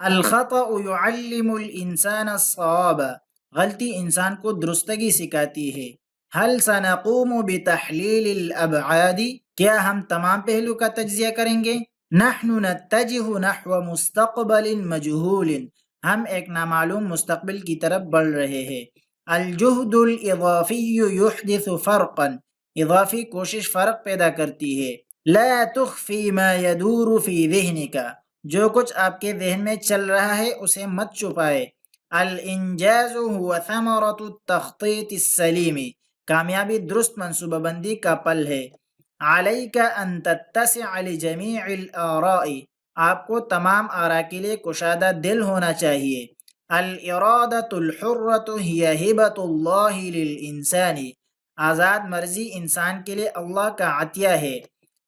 الخطأ يعلم الانسان الصواب، غلطی انسان کو درستگی سکھاتی ہے۔ هل سنقوم بتحلیل الابعاد، کیا ہم تمام پہلو کا تجزیہ کریں گے؟ نحن نتجه نحو مستقبل مجهول، ہم ایک نامعلوم مستقبل کی طرف بڑھ رہے ہیں۔ الجہد الاضافی یحدث فرقا، اضافی کوشش فرق پیدا کرتی ہے۔ لا تخفی ما يدور فی ذہنک، جو کچھ آپ کے ذہن میں چل رہا ہے اسے مت چھپائے۔ الانجاز هو ثمرۃ التخطیط السلیم، کامیابی درست منصوبہ بندی کا پل ہے۔ علیک ان تتسع لجمیع الآراء، آپ کو تمام آراء کے لیے کشادہ دل ہونا چاہیے۔ الارادۃ الحرۃ ہی ہبۃ اللہ للانسان، آزاد مرضی انسان کے لیے اللہ کا عطیہ ہے۔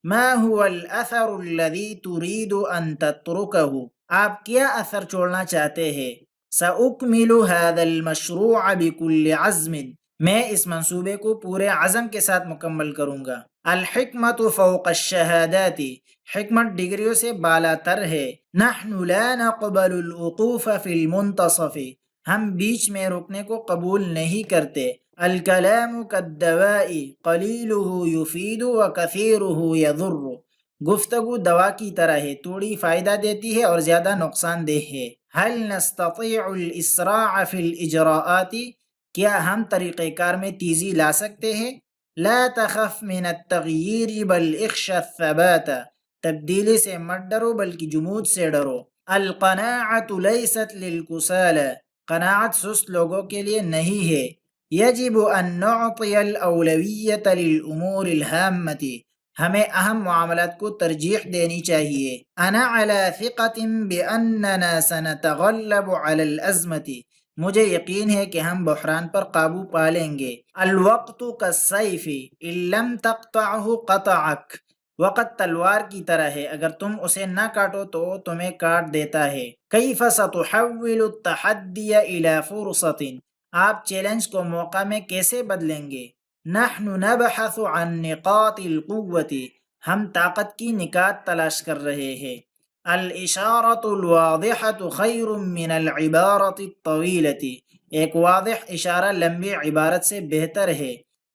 ما هو الاثر الذي تريد ان تتركه، آپ کیا اثر چھوڑنا چاہتے ہیں؟ سأکمل هذا المشروع بكل عزم، میں اس منصوبے کو پورے عزم کے ساتھ مکمل کروں گا۔ الحکمت فوق الشہادات، حکمت ڈگریوں سے بالا تر ہے۔ نحن لا نقبل الوقوف فی المنتصف، ہم بیچ میں رکنے کو قبول نہیں کرتے۔ الکلام کالدواء قلیلہ یفید وکثیرہ یضر، گفتگو دوا کی طرح ہے، تھوڑی فائدہ دیتی ہے اور زیادہ نقصان دہ ہے۔ هل نستطيع الاسراع فی الاجراءات، کیا ہم طریقہ کار میں تیزی لا سکتے ہیں؟ لا تخف من التغییر بل اخش الثبات، تبدیلی سے مت ڈرو بلکہ جمود سے ڈرو۔ القناعۃ لیست للکسالى، قناعت سست لوگوں کے لیے نہیں ہے۔ یجب ان نعطی الاولویۃ للامور الہامۃ، ہمیں اہم معاملات کو ترجیح دینی چاہیے۔ انا علی ثقۃ باننا سنتغلب علی الازمۃ، مجھے یقین ہے کہ ہم بحران پر قابو پا لیں گے۔ الوقت کالسیف ان لم تقطعہ قطعک، وقت تلوار کی طرح ہے، اگر تم اسے نہ کاٹو تو تمہیں کاٹ دیتا ہے۔ کیف ستحول التحدی الی فرصۃ، آپ چیلنج کو موقع میں کیسے بدلیں گے؟ نحن نبحث عن نقاط القوت، ہم طاقت کی نکات تلاش کر رہے ہیں۔ الاشارۃ الواضحۃ خیر من العبارۃ الطویلۃ، ایک واضح اشارہ لمبی عبارت سے بہتر ہے۔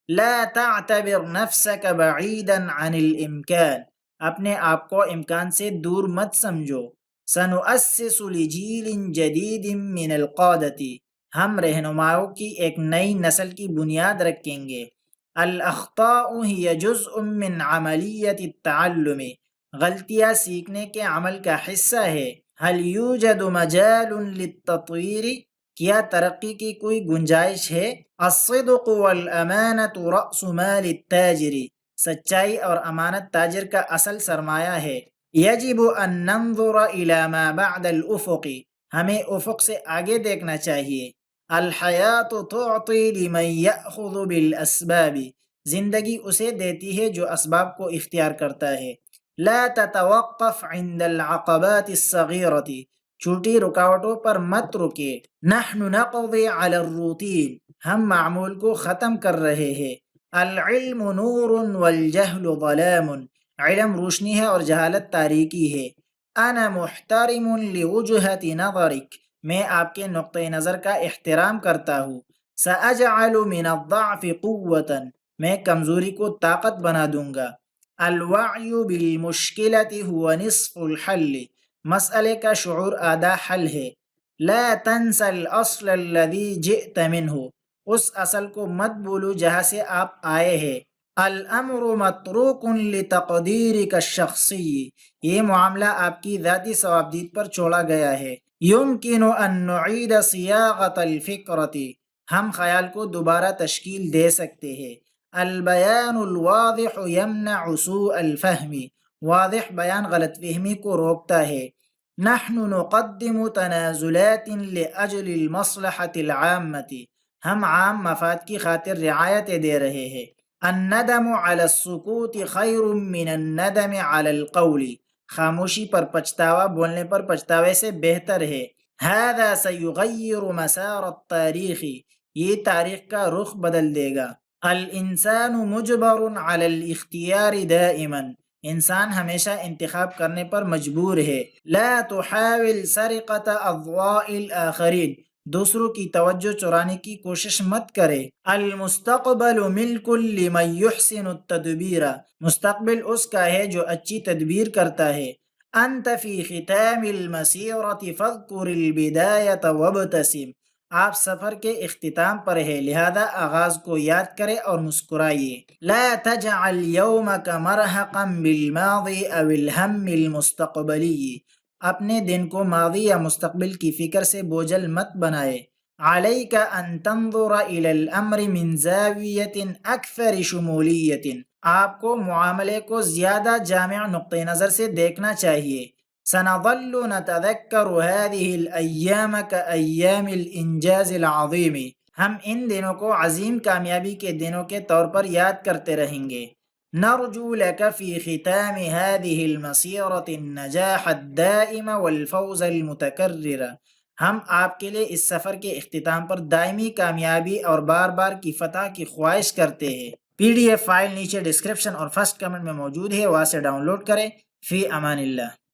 لا تعتبر نفسک بعیدا عن الامکان، اپنے آپ کو امکان سے دور مت سمجھو۔ سنؤسس لجیل جدید من القادۃ، ہم رہنماؤں کی ایک نئی نسل کی بنیاد رکھیں گے۔ الاخطاء ہی جزء من عملیۃ التعلم، غلطیاں سیکھنے کے عمل کا حصہ ہے۔ هل یوجد مجال للتطویر، کیا ترقی کی کوئی گنجائش ہے؟ الصدق والامانۃ رأس مال التاجر، سچائی اور امانت تاجر کا اصل سرمایہ ہے۔ یجب ان ننظر الی ما بعد الافق، ہمیں افق سے آگے دیکھنا چاہیے۔ الحیات تعطی لمن یأخذ بالاسباب، زندگی اسے دیتی ہے جو اسباب کو اختیار کرتا ہے۔ لا تتوقف عند العقبات الصغیرۃ، چھوٹی رکاوٹوں پر مت رکے۔ نحن نقضی علی الروتین، ہم معمول کو ختم کر رہے ہیں۔ العلم نور والجہل ظلام، علم روشنی ہے اور جہالت تاریکی ہے۔ انا محترم لوجہۃ نظرک، میں آپ کے نقطہ نظر کا احترام کرتا ہوں۔ سأجعل من الضعف قوۃ، میں کمزوری کو طاقت بنا دوں گا۔ الوعی بالمشکلۃ هو نصف الحل، مسئلے کا شعور آدھا حل ہے۔ لا تنس الاصل الذی جئت منہ، اس اصل کو مت بھولو جہاں سے آپ آئے ہیں۔ الامر متروک لتقدیرک الشخصی، یہ معاملہ آپ کی ذاتی صوابدید پر چھوڑا گیا ہے۔ یمکن ان نعید صیاغۃ الفکرۃ، ہم خیال کو دوبارہ تشکیل دے سکتے ہیں۔ البیان الواضح یمنع سوء الفہم، واضح بیان غلط فہمی کو روکتا ہے۔ نحن نقدم تنازلات لأجل المصلحة العامة، ہم عام مفاد کی خاطر رعایتیں دے رہے ہیں۔ الندم على السکوت خیر من الندم على القول، خاموشی پر پچھتاوا بولنے پر پچھتاوے سے بہتر ہے۔ هذا سيغير مسار التاریخ، یہ تاریخ کا رخ بدل دے گا۔ الانسان مجبر على الاختیار دائما، انسان ہمیشہ انتخاب کرنے پر مجبور ہے۔ لا تحاول سرقت اضواء الآخرین، دوسروں کی توجہ چرانے کی کوشش مت کرے۔ المستقبل ملک لمن یحسن التدبیر، مستقبل اس کا ہے جو اچھی تدبیر کرتا ہے۔ انت فی ختام المسیرۃ فاذکر البدایۃ وابتسم، آپ سفر کے اختتام پر ہے لہذا آغاز کو یاد کرے اور مسکرائیے۔ لا تجعل یومک مرحقا بالماضی او الہم المستقبلی، اپنے دن کو ماضی یا مستقبل کی فکر سے بوجھل مت بنائے۔ علیک ان تنظر الی الامر من زاویۃ اکثر شمولیۃ، آپ کو معاملے کو زیادہ جامع نقطہ نظر سے دیکھنا چاہیے۔ سنظل نتذکر هذه الایام کایام الانجاز العظیم، ہم ان دنوں کو عظیم کامیابی کے دنوں کے طور پر یاد کرتے رہیں گے۔ نرجو لك في ختام هذه المسيرة النجاح الدائم والفوز المتكرر، ہم آپ کے لیے اس سفر کے اختتام پر دائمی کامیابی اور بار بار کی فتح کی خواہش کرتے ہیں۔ PDF فائل نیچے ڈسکرپشن اور فرسٹ کمنٹ میں موجود ہے، وہاں سے ڈاؤن لوڈ کریں۔ فی امان اللہ۔